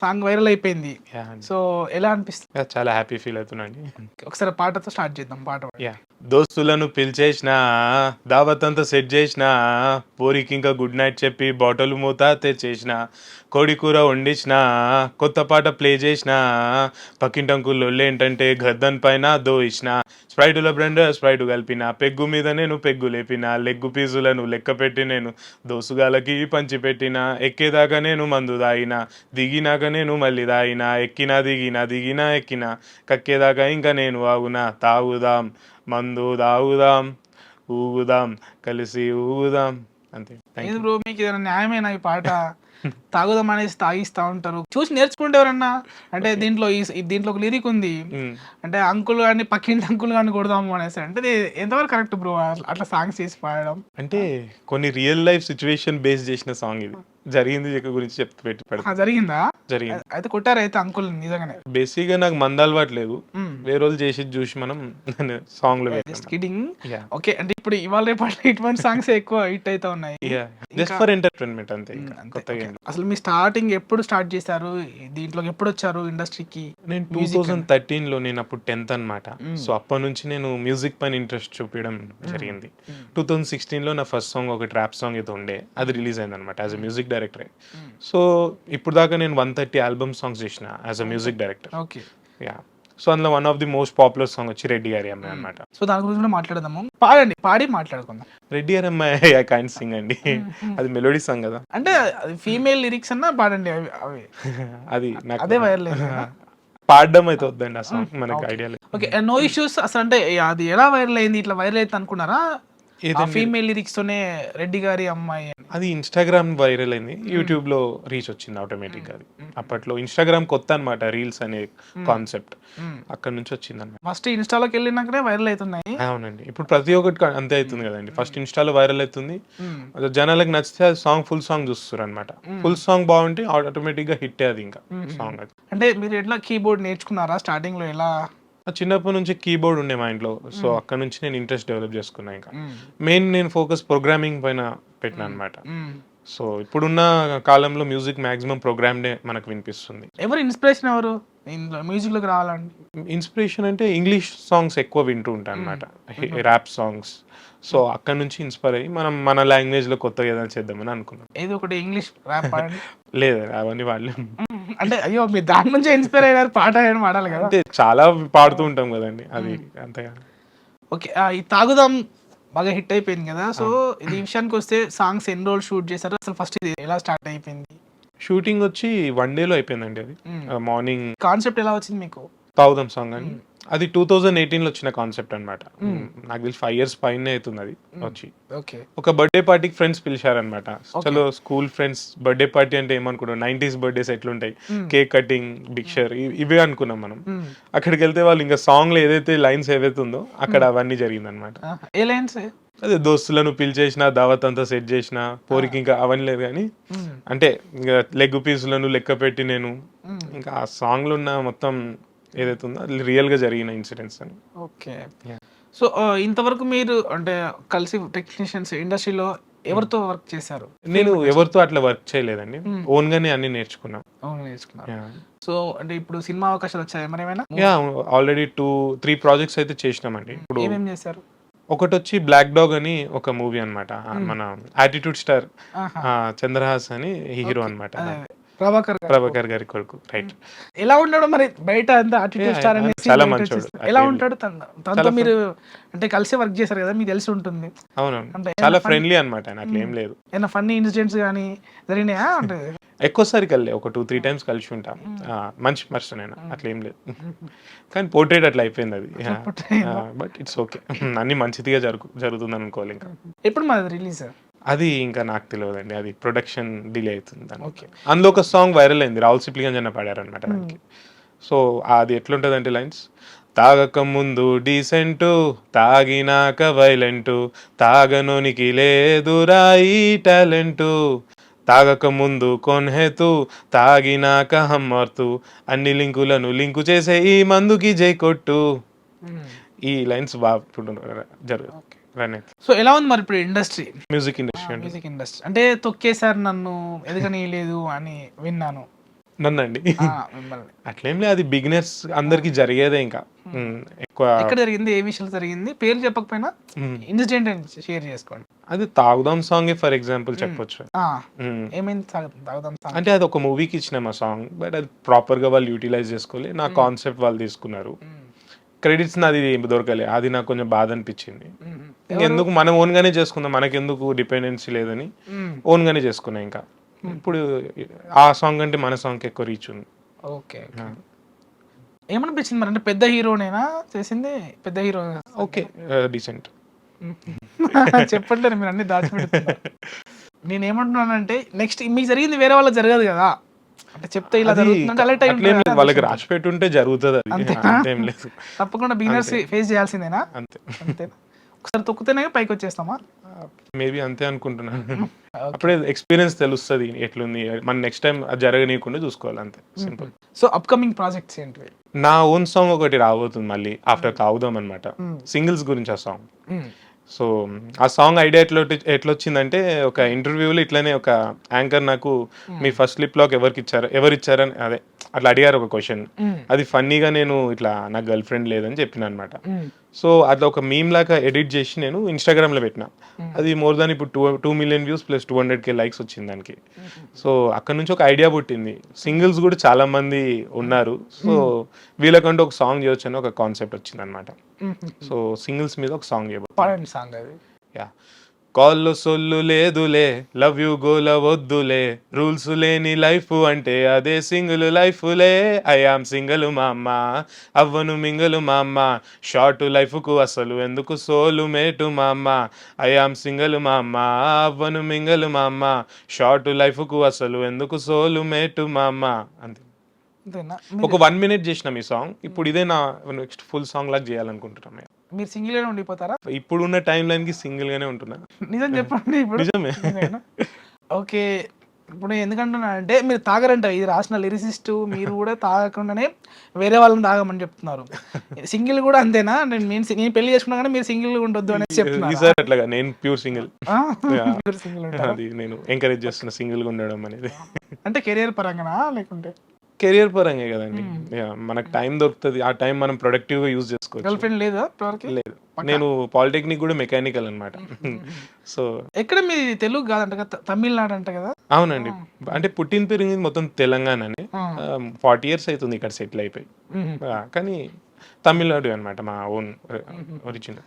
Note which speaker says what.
Speaker 1: Song viral అయిపోయింది.
Speaker 2: Yeah! అండి.
Speaker 1: So, ఎలా అనిపిస్తుంది?
Speaker 2: యాహ్! చాలా హ్యాపీ ఫీల్ అవుతున్నానండి.
Speaker 1: ఒకసారి పాటతో స్టార్ట్ చేద్దాం. పాట పాడండి.
Speaker 2: యాహ్! దోస్తులను పిలిచేసినా, దావత్ అంతా సెట్ జేసినా, పోరికి గుడ్ నైట్ చెప్పి బాటిల్ మూత తెచ్చేసినా, కోడి కూర వండించినా, కొత్త పాట ప్లే చేసినా, పక్కింటి అంకుల్ లొల్లేంటంటే గద్దన్ పైన దోయిసినా, స్ప్రైటులో బ్రెండ్ స్ప్రైట్ కలిపిన, పెగ్గు మీద నేను పెగ్గు లేపిన, లెగ్గు పీసులను లెక్క పెట్టి నేను దోసుగాలకి పంచిపెట్టిన, ఎక్కేదాకా నేను మందు దాగిన, దిగినాక నేను మళ్ళీ దాగిన, దిగినా ఎక్కిన, కక్కేదాకా ఇంకా నేను ఆగునా, తాగుదాం మందు తాగుదాం, ఊగుదాం కలిసి ఊగుదాం. అంతే. థ్యాంక్
Speaker 1: ఏది
Speaker 2: యూ.
Speaker 1: బ్రో మీకు ఏదైనా న్యాయమేనా ఈ పాట? తాగుదాం అనేసి తాగిస్తా ఉంటారు. చూసి నేర్చుకుంటే ఎవరన్నా. అంటే
Speaker 2: ఓకే.
Speaker 1: దీంట్లో ఒక లిరిక్ ఉంది.
Speaker 2: హ్మ్.
Speaker 1: అంటే అంకుల్ గాని, పక్కింటి అంకుల్ గాని కొడదాము అనేసి. అంటే ఇది ఎంతవరకు కరెక్ట్ బ్రో? అట్లా సాంగ్స్ చేసి పాడడం.
Speaker 2: అంటే కొన్ని రియల్ లైఫ్ సిచ్యువేషన్ బేస్ చేసిన సాంగ్ ఇది. జరిగింది గురించి పెట్టి పెడతా.
Speaker 1: జరిగిందా?
Speaker 2: జరిగింది.
Speaker 1: అయితే కొట్టారైతే అంకుల్ నిజంగానే.
Speaker 2: బేసిక్‌గా నాకు మందలవాటు లేదు.
Speaker 1: హ్మ్.
Speaker 2: వేరోళ్ళు చేసేది చూసి మనం దాన్ని సాంగ్‌లో
Speaker 1: జస్ట్
Speaker 2: పెట్టినాం.
Speaker 1: కిడింగ్.
Speaker 2: యాహ్!
Speaker 1: ఓకే. అంటే ఇప్పుడు ఇవాళ రేపట్లో ఇటువంటి సాంగ్సే ఎక్కువ హిట్ అయితా ఉన్నాయి.
Speaker 2: యాహ్! జస్ట్
Speaker 1: ఇంకా
Speaker 2: ఫర్ ఎంటర్‌టైన్‌మెంట్ అంతే ఇంకా.
Speaker 1: అంతే.
Speaker 2: కొత్తగా
Speaker 1: ఓకే.
Speaker 2: ఏం లేదు.
Speaker 1: అసలు మీ స్టార్టింగ్ ఎప్పుడు స్టార్ట్ చేశారు? దీంట్లోకి ఎప్పుడొచ్చారు ఇండస్ట్రీకి?
Speaker 2: నేను
Speaker 1: మ్యూజిక్ అని.
Speaker 2: 2013లో నేనప్పుడు 10థ్ అనమాట.
Speaker 1: హ్మ్.
Speaker 2: సో, అప్పటినుంచి నేను మ్యూజిక్ పైన ఇంట్రెస్ట్ చూపియడం జరిగింది.
Speaker 1: హ్మ్.
Speaker 2: 2016లో నా ఫస్ట్ సాంగ్ ఒకటి ర్యాప్ సాంగ్ ఏదో ఉండే. అది రిలీజ్ అయిందనమాట యాస్ ఎ మ్యూజిక్ డైరెక్టరే.
Speaker 1: హ్మ్.
Speaker 2: సో, ఇప్పుడు దాకా నేను 130 ఆల్బమ్ సాంగ్స్ చేసిన as a music director.
Speaker 1: Okay.
Speaker 2: Yeah! So, అందులో one of the most popular song వచ్చి 'రెడ్డి గారి అమ్మాయి' అనమాట.
Speaker 1: సో, దాని గురించి కూడా మాట్లాడదాము. పాడండి. పాడి మాట్లాడుకుందాం.
Speaker 2: 'రెడ్డి గారి అమ్మాయి' ఐ కాంట్ సింగ్ అండి. అది మెలోడీ సాంగ్ కదా!
Speaker 1: అంటే అది ఫీమేల్ లిరిక్స్ అన్నా పాడండి అవి అవి.
Speaker 2: అది నాకు
Speaker 1: అదే వైరల్ అయింది కదా!
Speaker 2: పాడడం అయితే వద్దండి ఆ సాంగ్. మనకి
Speaker 1: ఓకే.
Speaker 2: ఐడియా లేదు.
Speaker 1: ఓకే. నో ఇష్యూస్ అసలంటే అది ఎలా వైరల్ అయింది? ఇట్లా వైరల్ అయితది అనుకున్నారా? ఆ
Speaker 2: ఏదండి?
Speaker 1: ఫీమేల్ లిరిక్స్ తోనే 'రెడ్డి గారి అమ్మాయి' అని.
Speaker 2: అది ఇన్‌స్టాగ్రామ్ వైరల్ అయింది. యూట్యూబ్‌లో రీచ్ వచ్చింది ఆటోమేటిక్‌గా అది. అప్పట్లో ఇన్‌స్టాగ్రామ్ కొత్త అనమాట రీల్స్ అనే కాన్సెప్ట్. అక్కడి నుంచి వచ్చిందనమాట.
Speaker 1: ఫస్ట్ ఇన్‌స్టాలోకి వెళ్ళినాకనే వైరల్ అయితున్నాయి.
Speaker 2: అవునండి. ఇప్పుడు ప్రతి ఒక్కటి అంతే అయితుంది కదండీ. ఫస్ట్ ఇన్‌స్టాలో వైరల్ అయితుంది.
Speaker 1: హ్మ్.
Speaker 2: అది జనాలకు నచ్చితే అది ఫుల్ సాంగ్ చూస్తుర్రనమాట. ఫుల్ సాంగ్ బాగుంటే ఆటోమేటిక్‌గా హిట్టే అది ఇంకా సాంగ్ అది.
Speaker 1: అంటే మీరు ఎట్లా కీబోర్డ్ నేర్చుకున్నారా? స్టార్టింగ్‌లో ఎలా?
Speaker 2: చిన్నప్పటి నుంచి కీబోర్డ్ ఉండే మా ఇంట్లో. సో, అక్కడి నుంచి నేను ఇంట్రెస్ట్ డెవలప్ చేసుకున్నా ఇంకా. నేను ఫోకస్ ప్రోగ్రామింగ్ పైన పెట్టినా అనమాట.
Speaker 1: హ్మ్.
Speaker 2: సో, ఇప్పుడున్న కాలంలో మ్యూజిక్ మాక్సిమం ప్రోగ్రామ్డే మనకు వినిపిస్తుంది.
Speaker 1: ఎవరు ఇన్‌స్పిరేషన్ ఎవరు? ఇందులో మ్యూజిక్‌లోకి రావాలంటే?
Speaker 2: ఇన్స్పిరేషన్ అంటే ఇంగ్లీష్ సాంగ్స్ ఎక్కువ వింటూ ఉంటాను అనమాట. Rap songs. సో, అక్కడి నుంచి ఇన్‌స్పైర్ అయ్యి మనం మన లాంగ్వేజ్‌లో కొత్తగా ఏదైనా చేద్దామని అనుకున్నాం.
Speaker 1: ఏదో ఒకటి ఇంగ్లీష్ ర్యాప్ పాడండి.
Speaker 2: లేదు అవన్నీ వాడలేం.
Speaker 1: అంటే అయ్యో! మీరు దాని నుంచే ఇన్‌స్పైర్ అయ్యారు. పాట ఏమైనా పాడాలి కదా!
Speaker 2: అంటే చాలా పాడుతూ ఉంటాం గదండీ. అది అంతగా.
Speaker 1: ఓకే. ఈ 'తాగుదాం' బాగా హిట్ అయిపోయింది కదా! సో,
Speaker 2: అవును.
Speaker 1: ఇది విషయానికొస్తే సాంగ్స్ ఎన్ని రోజులు షూట్ చేశారు? అసలు ఫస్ట్ ఇది ఎలా స్టార్ట్ అయిపోయింది?
Speaker 2: షూటింగ్ వచ్చి 1 డేలో అయిపోయిందండి అది.
Speaker 1: హ్మ్.
Speaker 2: మార్నింగ్
Speaker 1: కాన్సెప్ట్ ఎలా వచ్చింది మీకు?
Speaker 2: 'తాగుదాం' సాంగ్ అని. అది 2018లో వచ్చిన కాన్సెప్ట్ అనమాట. నాకు తెలిసి 5 ఇయర్స్ పైనే అయితుంది వచ్చి.
Speaker 1: ఓకే.
Speaker 2: ఒక బర్త్‌డే పార్టీకి ఫ్రెండ్స్ పిలిచారనమాట. చలో స్కూల్ ఫ్రెండ్స్ బర్త్‌డే పార్టీ అంటే ఏమనుకున్నాం 90s బర్త్‌డేస్ ఎట్లుంటాయి. కేక్ కటింగ్, బిగ్ షేర్ ఇవే అనుకున్నాం మనం. అక్కడికెళ్తే వాళ్ళు ఇంకా సాంగ్‌లో ఏదైతే లైన్స్ ఏవైతే ఉందో అక్కడ అవన్నీ జరిగిందనమాట.
Speaker 1: ఏ లైన్స్?
Speaker 2: అదే దోస్తులను పిలిచేసిన, దావత్ అంతా సెట్ చేసిన, పోరికి ఇంకా అవన్నీ లేదు గానీ, అంటే ఇంక లెగ్ పీసులను లెక్క పెట్టి నేను ఇంకా ఆ సాంగ్‌లో ఉన్న మొత్తం ఏదైతే ఉందో అది రియల్‌గా జరిగిన ఇన్సిడెంట్స్ అని.
Speaker 1: ఓకే.
Speaker 2: యాహ్!
Speaker 1: సో, ఇంతవరకు మీరు అంటే కలిసి టెక్నీషియన్స్ ఇండస్ట్రీలో ఎవరితో వర్క్ చేశారు?
Speaker 2: నేను ఎవరితో అట్లా వర్క్ చేయలేదండి. ఓన్‌గానే అన్నీ నేర్చుకున్నా.
Speaker 1: అవును నేర్చుకున్నారు.
Speaker 2: యాహ్!
Speaker 1: సో, అంటే ఇప్పుడు సినిమా అవకాశాలు వచ్చాయా మరేమైనా?
Speaker 2: యాహ్! ఆల్రెడీ 3 ప్రాజెక్ట్స్ అయితే చేసినామండి. ఇప్పుడు
Speaker 1: ఏమేం చేశారు?
Speaker 2: ఒకటొచ్చి 'బ్లాక్ డాగ్' అని ఒక మూవీ అన్నమాట. మన 'యాటిట్యూడ్ స్టార్'
Speaker 1: ఆహా!
Speaker 2: చంద్రహాస్ అని హీరో
Speaker 1: ఓకే.
Speaker 2: అన్నమాట.
Speaker 1: అదే. ప్రభాకర్ గారు.
Speaker 2: ప్రభాకర్ గారి కొడుకు. రైట్.
Speaker 1: ఎలా ఉన్నాడు మరి బయట అంతా యాటిట్యూడ్
Speaker 2: యాహ్!
Speaker 1: స్టార్
Speaker 2: ఆయన
Speaker 1: అనేసి
Speaker 2: చాలా
Speaker 1: బయట
Speaker 2: మంచోడు.
Speaker 1: వచ్చేసి ఎలా ఉంటాడు తనతో
Speaker 2: చాలా
Speaker 1: మీరు అంటే కలిసి వర్క్ చేశారు కదా! మీకు తెలిసి ఉంటుంది.
Speaker 2: అవునవును.
Speaker 1: అంటే
Speaker 2: చాలా
Speaker 1: ఏమైనా
Speaker 2: ఫ్రెండ్లీ అన్నమాట ఆయన. అట్లేం లేదు.
Speaker 1: ఏమైనా ఫన్నీ ఇన్సిడెంట్స్ గాని జరిగినాయా? అంటే
Speaker 2: ఎక్కువసారి ఒక 2, 3 టైమ్స్ కలిసి ఉంటాం. మంచి పర్సన్ ఆయన. అట్లేం లేదు. కానీ పోర్ట్రేట్ అట్లా అయిపోయింది అది. But it's okay. అన్నీ మంచిదిగా జరుగుతుందని అనుకోవాలి ఇంకా.
Speaker 1: ఎప్పుడు మాది రిలీజ్?
Speaker 2: అది ఇంకా నాకు తెలవదండి. అది ప్రొడక్షన్ డిలే అవుతుంది దానికి.
Speaker 1: ఓకే.
Speaker 2: అందులో ఒక సాంగ్ వైరల్ అయింది. రాహుల్ సిప్లిగంజ్ పాడారన్నమాట దానికి. సో, అది ఎట్లుంటదంటే లైన్స్ తాగక ముందు డీసెంటు, తాగినాక వైలెంటు, తాగనోనికి లేదురా ఈ టాలెంటు, తాగక ముందు కొన్హెతు, తాగినాక హమ్మర్తు, అన్ని లింకులను లింకు చేసే ఈ మందుకి జై కొట్టు. ఈ లైన్స్ బాగా ఇప్పుడు రన్ అవుతుంది.
Speaker 1: సో, ఎలా ఉంది మరి ఇప్పుడు ఇండస్ట్రీ?
Speaker 2: మ్యూజిక్ ఇండస్ట్రీ అంటే
Speaker 1: మ్యూజిక్ ఇండస్ట్రీ. అంటే తొక్కేసారు నన్ను ఎదగనీయలేదు అని విన్నాను.
Speaker 2: నన్నండి
Speaker 1: మిమ్మల్ని
Speaker 2: అట్లేం లేదు, అది బిగినర్స్ అందరికి జరిగేదే. ఇంకా ఎక్కువ
Speaker 1: ఎక్కడ జరిగింది, ఏ విషయంలో జరిగింది, పేరు చెప్పకపోయినా ఇన్సిడెంట్ షేర్ చేసుకోండి.
Speaker 2: అది తాగుదాం సాంగ్ ఫర్ ఎగ్జాంపుల్ చెప్పొచ్చు.
Speaker 1: ఏమైంది తాగుదాం సాంగ్?
Speaker 2: అంటే అది ఒక మూవీకి ఇచ్చిన మా సాంగ్, బట్ అది ప్రాపర్ గా వాళ్ళు యూటిలైజ్ చేసుకోవాలి, నా కాన్సెప్ట్ వాళ్ళు తీసుకున్నారు, క్రెడిట్స్ నాది దొరకలే, అది నాకు కొంచెం బాధ అనిపించింది. ఎందుకు మనం ఓన్ గానే చేసుకుందాం, మనకెందుకు డిపెండెన్సీ లేదని ఓన్ గానే చేసుకున్నా. ఇంకా ఇప్పుడు ఆ సాంగ్ అంటే మన సాంగ్ ఎక్కువ రీచ్ ఉంది.
Speaker 1: ఓకే, ఏమనిపించింది మరి? అంటే పెద్ద హీరోనేనా చేసింది? పెద్ద హీరో
Speaker 2: ఓకే, డీసెంట్.
Speaker 1: చెప్పండి, మీరు అన్ని దాచిపెడుతున్నారు. నేను ఏమంటున్నానంటే నెక్స్ట్ మీకు జరిగింది వేరే వాళ్ళకి జరగదు కదా, అంటే చెప్తే ఇలా జరుగుతుందంటే అలర్ట్ అయి
Speaker 2: అట్లేం లేదు, వాళ్ళకి రాసి పెట్టుంటే జరుగుతుంది, అది అంతేం లేదు.
Speaker 1: తప్పకుండా బిగినర్స్ ఫేస్ చేయాల్సిందేనా?
Speaker 2: అంతే
Speaker 1: అంతేనా? ఒకసారి తొక్కుతేనే పైకి వచ్చేస్తామా?
Speaker 2: మేబీ అంతే అనుకుంటున్నాను. అప్పుడే ఎక్స్పీరియన్స్ తెలుస్తుంది ఎట్లుంది, మన నెక్స్ట్ టైం అది జరగనీయకుండా చూసుకోవాలి, అంతే, సింపుల్.
Speaker 1: సో అప్కమింగ్ ప్రాజెక్ట్స్ ఏంటివి?
Speaker 2: నా ఓన్ సాంగ్ ఒకటి రాబోతుంది మళ్ళీ ఆఫ్టర్ తాగుదాం అనమాట, సింగిల్స్ గురించి ఆ సాంగ్. సో ఆ సాంగ్ ఐడియా ఎట్లొచ్చిందంటే, ఒక ఇంటర్వ్యూలో ఇట్లనే ఒక యాంకర్ నాకు మీ ఫస్ట్ లిప్ లాక్ ఎవరు ఇచ్చారని అదే అట్లా అడిగారు ఒక క్వశ్చన్. అది ఫన్నీగా నేను ఇట్లా నాకు గర్ల్ ఫ్రెండ్ లేదని చెప్పిన అనమాట. సో అట్లా ఒక మీమ్ లాగా ఎడిట్ చేసి నేను ఇన్స్టాగ్రామ్ లో పెట్టిన. అది మోర్ దాన్ ఇప్పుడు 2 million views plus 200K likes వచ్చింది దానికి. సో అక్కడ నుంచి ఒక ఐడియా పుట్టింది, సింగిల్స్ కూడా చాలా మంది ఉన్నారు, సో వీళ్ళకంటూ ఒక సాంగ్ చేయొచ్చు అని ఒక కాన్సెప్ట్ వచ్చింది అనమాట. సో సింగిల్స్ మీద ఒక సాంగ్ చేయబోతుంది.
Speaker 1: సాంగ్ అది
Speaker 2: యా, కాల్లో సొల్లు లేదులే, లవ్ యూ గోల వద్దులే, రూల్స్ లేని లైఫ్ అంటే అదే సింగిల్ లైఫ్లే, ఐ ఆమ్ సింగిల్ మా అమ్మ, అవ్వను మింగలు మా అమ్మ, షార్ట్ లైఫ్కు అసలు ఎందుకు సోలు మేటు మా అమ్మ, ఐ ఆమ్ సింగిల్ మా అమ్మ, అవ్వను మింగలు మా అమ్మ, షార్ట్ లైఫ్కు అసలు ఎందుకు సోలు మేటు మా అమ్మ. అంతే. ఒక 1 minute చేసినాం ఈ సాంగ్, ఇప్పుడు ఇదే నా నెక్స్ట్ ఫుల్ సాంగ్ లాగా చేయాలనుకుంటున్నాం.
Speaker 1: మీరు సింగిల్ గానే ఉండిపోతారా?
Speaker 2: ఇప్పుడు ఉన్న టైం లైన్ కి సింగిల్ గానే ఉంటున్నా.
Speaker 1: నిజం చెప్పండి ఇప్పుడు.
Speaker 2: నిజమే.
Speaker 1: ఓకే, ఇప్పుడు ఎందుకంటున్నా అంటే మీరు తాగరంట, ఇది రాసిన లిరిసిస్ట్ మీరు కూడా తాగకుండానే వేరే వాళ్ళని తాగమని చెప్తున్నారు. సింగిల్ కూడా అంతేనా? నేను పెళ్లి చేసుకున్నా కానీ మీరు సింగిల్ ఉండొద్దు అనేసి చెప్తున్నారు.
Speaker 2: ఈసారి అట్లాగా నేను ప్యూర్ సింగిల్.
Speaker 1: సింగిల్
Speaker 2: అది నేను ఎంకరేజ్ చేస్తున్నా సింగిల్ గా ఉండడం అనేది.
Speaker 1: అంటే కెరియర్ పరంగానా లేకుంటే?
Speaker 2: కెరియర్ పరంగా కదండి, మనకు టైం దొరుకుతుంది, ఆ టైం మనం ప్రొడక్టివ్ గా యూజ్ చేసుకోవచ్చు.
Speaker 1: గర్ల్ ఫ్రెండ్ లేదా?
Speaker 2: లేదు, నేను పాలిటెక్నిక్ కూడా మెకానికల్ అనమాట. సో
Speaker 1: ఎక్కడ మీ తెలుగు కాదంట కదా, తమిళనాడు అంట కదా?
Speaker 2: అవునండి, అంటే పుట్టిన పెరిగింది మొత్తం తెలంగాణనే, 40 years అవుతుంది ఇక్కడ సెటిల్ అయిపోయి, కానీ తమిళనాడు అనమాట మా ఓన్ ఒరిజిన్.